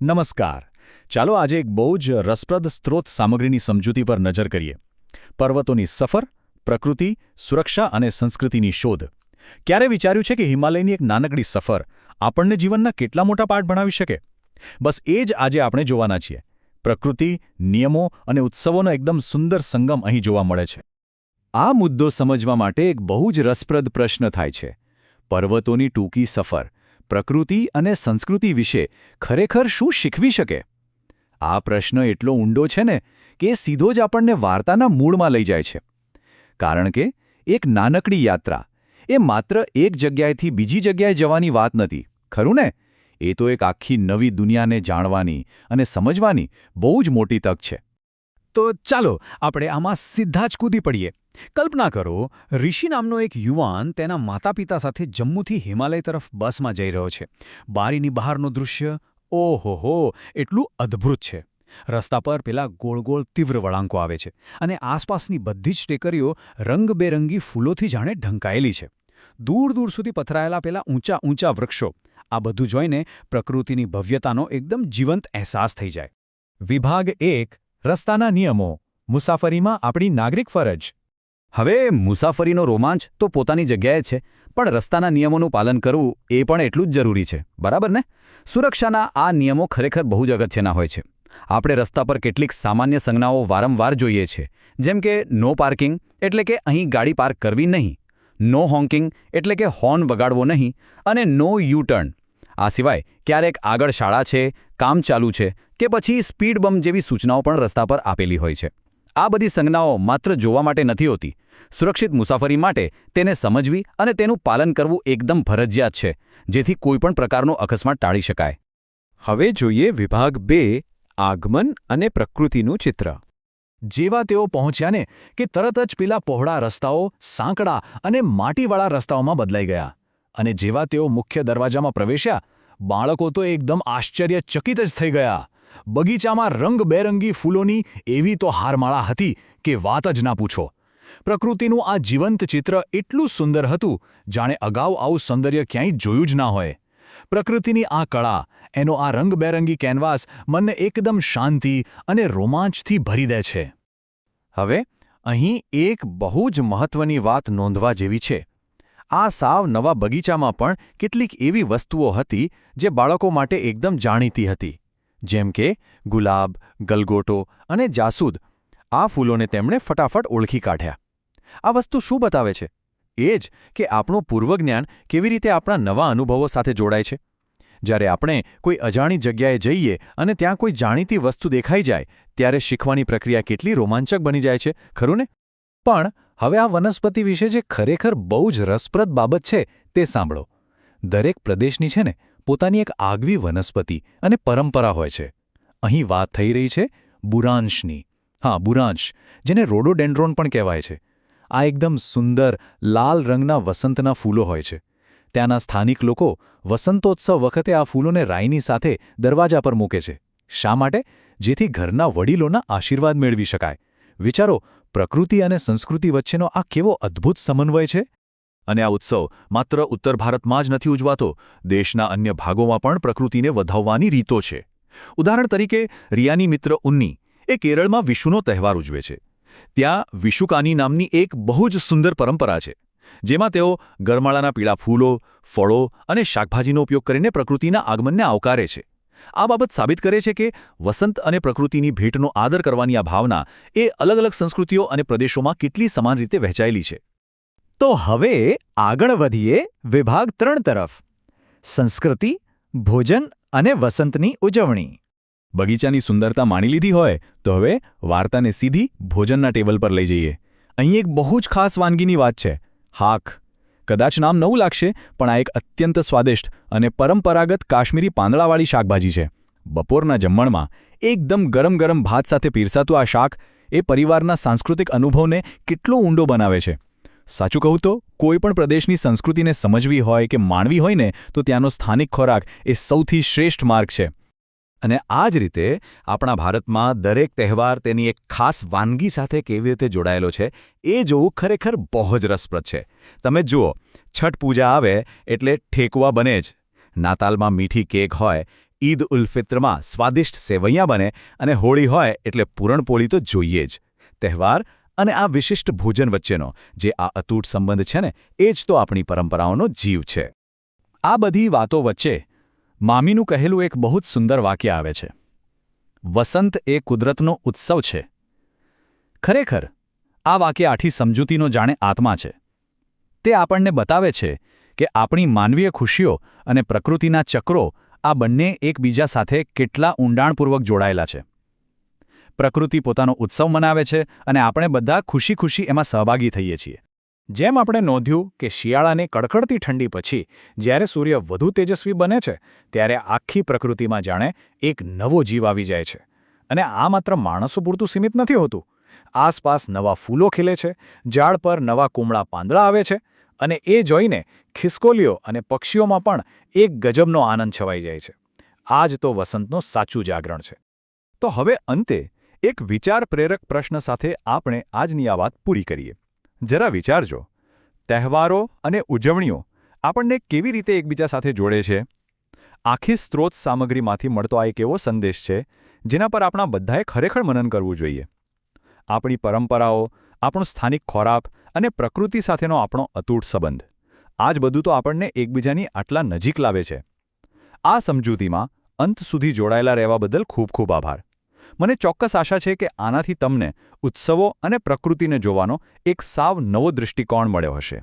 નમસ્કાર. ચાલો આજે એક બહુ જ રસપ્રદ સ્ત્રોત સામગ્રીની સમજૂતી પર નજર કરીએ. પર્વતોની સફર, પ્રકૃતિ, સુરક્ષા અને સંસ્કૃતિની શોધ. ક્યારે વિચાર્યું છે કે હિમાલયની એક નાનકડી સફર આપણને જીવનના કેટલા મોટા પાઠ ભણાવી શકે? બસ એ જ આજે આપણે જોવાના છીએ. પ્રકૃતિ, નિયમો અને ઉત્સવોનો એકદમ સુંદર સંગમ અહીં જોવા મળે છે. આ મુદ્દો સમજવા માટે એક બહુ જ રસપ્રદ પ્રશ્ન થાય છે. પર્વતોની ટૂંકી સફર પ્રકૃતિ અને સંસ્કૃતિ વિશે ખરેખર શું શીખવી શકે? આ પ્રશ્ન એટલો ઊંડો છે ને કે એ સીધો જ આપણને વાર્તાના મૂળમાં લઈ જાય છે. કારણ કે એક નાનકડી યાત્રા એ માત્ર એક જગ્યાએથી બીજી જગ્યાએ જવાની વાત નથી, ખરું ને? એ તો એક આખી નવી દુનિયાને જાણવાની અને સમજવાની બહુ જ મોટી તક છે. તો ચાલો આપણે આમાં સીધા જ કૂદી પડીએ. કલ્પના કરો, ઋષિ નામનો એક યુવાન તેના માતાપિતા સાથે જમ્મુથી હિમાલય તરફ બસમાં જઈ રહ્યો છે. બારીની બહારનું દૃશ્ય, ઓહોહો, એટલું અદ્ભુત છે. રસ્તા પર પેલા ગોળ ગોળ તીવ્ર વળાંકો આવે છે અને આસપાસની બધી જ ટેકરીઓ રંગબેરંગી ફૂલોથી જાણે ઢંકાયેલી છે. દૂર દૂર સુધી પથરાયેલા પેલા ઊંચા ઊંચા વૃક્ષો, આ બધું જોઈને પ્રકૃતિની ભવ્યતાનો એકદમ જીવંત અહેસાસ થઈ જાય. વિભાગ 1. રસ્તાના નિયમો. મુસાફરીમાં આપણી નાગરિક ફરજ. હવે મુસાફરીનો રોમાંચ તો પોતાની જગ્યાએ છે, પણ રસ્તાના નિયમોનું પાલન કરવું એ પણ એટલું જ જરૂરી છે, બરાબર ને? સુરક્ષાના આ નિયમો ખરેખર બહુ જ અગત્યના હોય છે. આપણે રસ્તા પર કેટલીક સામાન્ય સંજ્ઞાઓ વારંવાર જોઈએ છે, જેમ કે નો પાર્કિંગ એટલે કે અહીં ગાડી પાર્ક કરવી નહીં, નો હોન્કિંગ એટલે કે હોર્ન વગાડવો નહીં, અને નો યુ ટર્ન. આ સિવાય ક્યારેક આગળ શાળા છે, કામ ચાલુ છે કે પછી સ્પીડ બમ્પ જેવી સૂચનાઓ પણ રસ્તા પર આપેલી હોય છે. આ બધી સંજ્ઞાઓ માત્ર જોવા માટે નથી હોતી. સુરક્ષિત મુસાફરી માટે તેને સમજવી અને તેનું પાલન કરવું એકદમ ફરજિયાત છે, જેથી કોઈપણ પ્રકારનો અકસ્માત ટાળી શકાય. હવે જોઈએ વિભાગ 2. આગમન અને પ્રકૃતિનું ચિત્ર. જેવા તેઓ પહોંચ્યા ને કે તરત જ પેલા પહોળા રસ્તાઓ સાંકડા અને માટીવાળા રસ્તાઓમાં બદલાઈ ગયા. અને જેવા તેઓ મુખ્ય દરવાજામાં પ્રવેશ્યા, બાળકો તો એકદમ આશ્ચર્યચકિત જ થઈ ગયા. બગીચામાં રંગબેરંગી ફૂલોની એવી તો હારમાળા હતી કે વાત જ ના પૂછો. પ્રકૃતિનું આ જીવંત ચિત્ર એટલું સુંદર હતું, જાણે અગાઉ આવું સૌંદર્ય ક્યાંય જોયું જ ના હોય. પ્રકૃતિની આ કળા, એનો આ રંગબેરંગી કેનવાસ મનને એકદમ શાંતિ અને રોમાંચથી ભરી દે છે. હવે અહીં એક બહુ જ મહત્વની વાત નોંધવા જેવી છે. આ સાવ નવા બગીચામાં પણ કેટલીક એવી વસ્તુઓ હતી જે બાળકો માટે એકદમ જાણીતી હતી, જેમ કે ગુલાબ, ગલગોટો અને જાસૂદ. આ ફૂલોને તેમણે ફટાફટ ઓળખી કાઢ્યા. આ વસ્તુ શું બતાવે છે? એ જ કે આપણું પૂર્વજ્ઞાન કેવી રીતે આપણા નવા અનુભવો સાથે જોડાય છે. જ્યારે આપણે કોઈ અજાણી જગ્યાએ જઈએ અને ત્યાં કોઈ જાણીતી વસ્તુ દેખાઈ જાય, ત્યારે શીખવાની પ્રક્રિયા કેટલી રોમાંચક બની જાય છે, ખરું ને? પણ હવે આ વનસ્પતિ વિશે જે ખરેખર બહુ જ રસપ્રદ બાબત છે તે સાંભળો. દરેક પ્રદેશની છે ને પોતાની એક આગવી વનસ્પતિ અને પરંપરા હોય છે. અહીં વાત થઈ રહી છે બુરાંશની. હા, બુરાંશ, જેને રોડોડેન્ડ્રોન પણ કહેવાય છે. આ એકદમ સુંદર લાલ રંગના વસંતના ફૂલો હોય છે. ત્યાંના સ્થાનિક લોકો વસંતોત્સવ વખતે આ ફૂલોને રાઈની સાથે દરવાજા પર મૂકે છે. શા માટે? જેથી ઘરના વડીલોના આશીર્વાદ મેળવી શકાય. વિચારો, પ્રકૃતિ અને સંસ્કૃતિ વચ્ચેનો આ કેવો અદ્ભુત સમન્વય છે. અને આ ઉત્સવ માત્ર ઉત્તર ભારતમાં જ નથી ઉજવાતો. દેશના અન્ય ભાગોમાં પણ પ્રકૃતિને વધાવવાની રીતો છે. ઉદાહરણ તરીકે, રિયાની મિત્ર ઉન્ની એ કેરળમાં વિશુનો તહેવાર ઉજવે છે. ત્યાં વિશુકાની નામની એક બહુ જ સુંદર પરંપરા છે, જેમાં તેઓ ગરમાળાના પીળા ફૂલો, ફળો અને શાકભાજીનો ઉપયોગ કરીને પ્રકૃતિના આગમનને આવકારે છે. આ બાબત સાબિત કરે છે કે વસંત અને પ્રકૃતિની ભેટનો આદર કરવાની આ ભાવના એ અલગ અલગ સંસ્કૃતિઓ અને પ્રદેશોમાં કેટલી સમાન રીતે વહેંચાયેલી છે. તો હવે આગળ વધીએ વિભાગ 3 તરફ. સંસ્કૃતિ, ભોજન અને વસંતની ઉજવણી. બગીચાની સુંદરતા માણી લીધી હોય તો હવે વાર્તાને સીધી ભોજનના ટેબલ પર લઈ જઈએ. અહીં એક બહુ જ ખાસ વાનગીની વાત છે, હાક. કદાચ નામ નવું લાગશે, પણ આ એક અત્યંત સ્વાદિષ્ટ અને પરંપરાગત કાશ્મીરી પાંદડાવાળી શાકભાજી છે. બપોરના જમણમાં એકદમ ગરમ ગરમ ભાત સાથે પીરસાતું આ શાક એ પરિવારના સાંસ્કૃતિક અનુભવને કેટલો ઊંડો બનાવે છે. સાચું કહું તો કોઈપણ પ્રદેશની સંસ્કૃતિને સમજવી હોય કે માણવી હોય ને, તો ત્યાંનો સ્થાનિક ખોરાક એ સૌથી શ્રેષ્ઠ માર્ગ છે. અને આ જ રીતે આપણા ભારતમાં દરેક તહેવાર તેની એક ખાસ વાનગી સાથે કેવી રીતે જોડાયેલો છે એ જોવું ખરેખર બહુ જ રસપ્રદ છે. તમે જુઓ, છઠ પૂજા આવે એટલે ઠેકવા બને જ. નાતાલમાં મીઠી કેક હોય, ઈદ ઉલ ફિત્રમાં સ્વાદિષ્ટ સેવૈયા બને અને હોળી હોય એટલે પૂરણપોળી તો જોઈએ જ. તહેવાર અને આ વિશિષ્ટ ભોજન વચ્ચેનો જે આ અતૂટ સંબંધ છે ને એ જ તો આપણી પરંપરાઓનો જીવ છે. આ બધી વાતો વચ્ચે મામીનું કહેલું એક બહુ જ સુંદર વાક્ય આવે છે. વસંત એ કુદરતનો ઉત્સવ છે. ખરેખર આ વાક્ય આઠી સમજૂતીનો જાણે આત્મા છે. તે આપણને બતાવે છે કે આપણી માનવીય ખુશીઓ અને પ્રકૃતિના ચક્રો આ બંને એકબીજા સાથે કેટલા ઊંડાણપૂર્વક જોડાયેલા છે. પ્રકૃતિ પોતાનો ઉત્સવ મનાવે છે અને આપણે બધા ખુશી ખુશી એમાં સહભાગી થઈએ છીએ. જેમ આપણે નોંધ્યું કે શિયાળાની કડકડતી ઠંડી પછી જ્યારે સૂર્ય વધુ તેજસ્વી બને છે ત્યારે આખી પ્રકૃતિમાં જાણે એક નવો જીવ આવી જાય છે. અને આ માત્ર માણસો પૂરતું સીમિત નથી હોતું. આસપાસ નવા ફૂલો ખીલે છે, ઝાડ પર નવા કુમળા પાંદડા આવે છે અને એ જોઈને ખિસકોલીઓ અને પક્ષીઓમાં પણ એક ગજબનો આનંદ છવાઈ જાય છે. આ જ તો વસંતનું સાચું જાગરણ છે. તો હવે અંતે એક વિચાર પ્રેરક પ્રશ્ન સાથે આપણે આજની આ વાત પૂરી કરીએ. જરા વિચારજો, તહેવારો અને ઉજવણીઓ આપણને કેવી રીતે એકબીજા સાથે જોડે છે? આખી સ્ત્રોત સામગ્રીમાંથી મળતો આ એક એવો સંદેશ છે જેના પર આપણા બધાએ ખરેખર મનન કરવું જોઈએ. આપણી પરંપરાઓ, આપણો સ્થાનિક ખોરાક અને પ્રકૃતિ સાથેનો આપણો અતૂટ સંબંધ, આ જ બધું તો આપણને એકબીજાની આટલા નજીક લાવે છે. આ સમજૂતીમાં અંત સુધી જોડાયેલા રહેવા બદલ ખૂબ ખૂબ આભાર. મને ચોક્કસ આશા છે કે આનાથી તમને ઉત્સવો અને પ્રકૃતિને જોવાનો એક સાવ નવો દૃષ્ટિકોણ મળ્યો હશે.